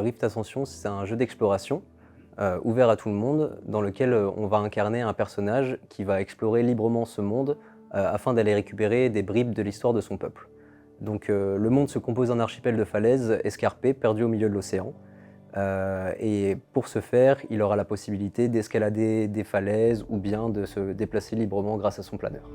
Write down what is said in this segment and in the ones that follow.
Rift Ascension, c'est un jeu d'exploration ouvert à tout le monde, dans lequel on va incarner un personnage qui va explorer librement ce monde afin d'aller récupérer des bribes de l'histoire de son peuple. Donc le monde se compose d'un archipel de falaises escarpées, perdu au milieu de l'océan. Et pour ce faire, il aura la possibilité d'escalader des falaises ou bien de se déplacer librement grâce à son planeur.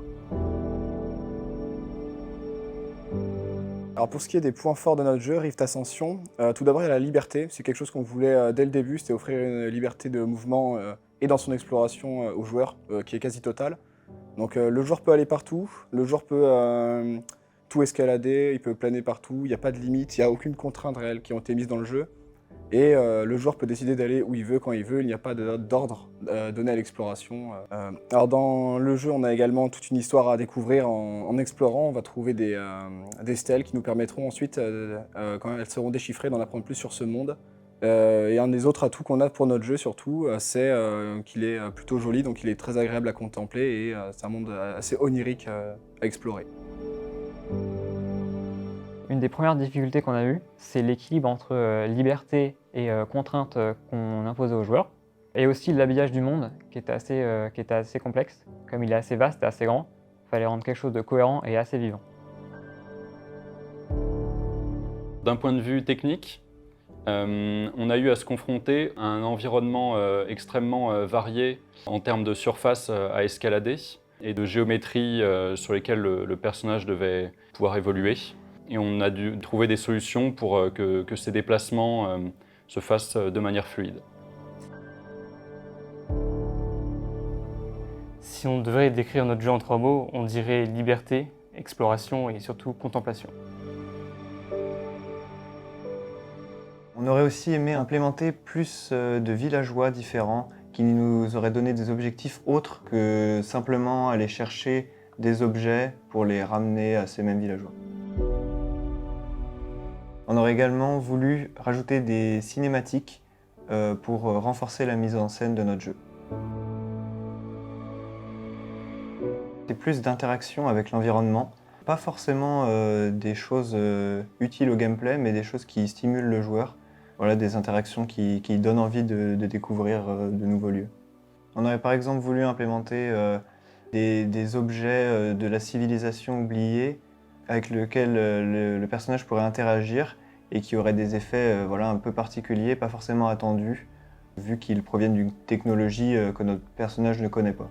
Alors pour ce qui est des points forts de notre jeu, Rift Ascension, tout d'abord il y a la liberté. C'est quelque chose qu'on voulait dès le début, c'était offrir une liberté de mouvement et dans son exploration aux joueurs qui est quasi totale. Donc le joueur peut aller partout, le joueur peut tout escalader, il peut planer partout, il n'y a pas de limite, il n'y a aucune contrainte réelle qui ont été mises dans le jeu. Et le joueur peut décider d'aller où il veut, quand il veut, il n'y a pas d'ordre donné à l'exploration. Alors dans le jeu, on a également toute une histoire à découvrir en explorant. On va trouver des stèles qui nous permettront ensuite, quand elles seront déchiffrées, d'en apprendre plus sur ce monde. Et un des autres atouts qu'on a pour notre jeu surtout, c'est qu'il est plutôt joli, donc il est très agréable à contempler et c'est un monde assez onirique à explorer. Une des premières difficultés qu'on a eues, c'est l'équilibre entre liberté et contraintes qu'on imposait aux joueurs, et aussi l'habillage du monde qui était assez complexe. Comme il est assez vaste et assez grand, il fallait rendre quelque chose de cohérent et assez vivant. D'un point de vue technique, on a eu à se confronter à un environnement extrêmement varié en termes de surface à escalader et de géométrie sur lesquelles le personnage devait pouvoir évoluer. Et on a dû trouver des solutions pour que ces déplacements se fassent de manière fluide. Si on devait décrire notre jeu en 3 mots, on dirait liberté, exploration et surtout contemplation. On aurait aussi aimé implémenter plus de villageois différents qui nous auraient donné des objectifs autres que simplement aller chercher des objets pour les ramener à ces mêmes villageois. On aurait également voulu rajouter des cinématiques pour renforcer la mise en scène de notre jeu. C'est plus d'interaction avec l'environnement, pas forcément des choses utiles au gameplay, mais des choses qui stimulent le joueur. Voilà, des interactions qui donnent envie de découvrir de nouveaux lieux. On aurait par exemple voulu implémenter des objets de la civilisation oubliée avec lequel le personnage pourrait interagir et qui auraient des effets voilà, un peu particuliers, pas forcément attendus, vu qu'ils proviennent d'une technologie que notre personnage ne connaît pas.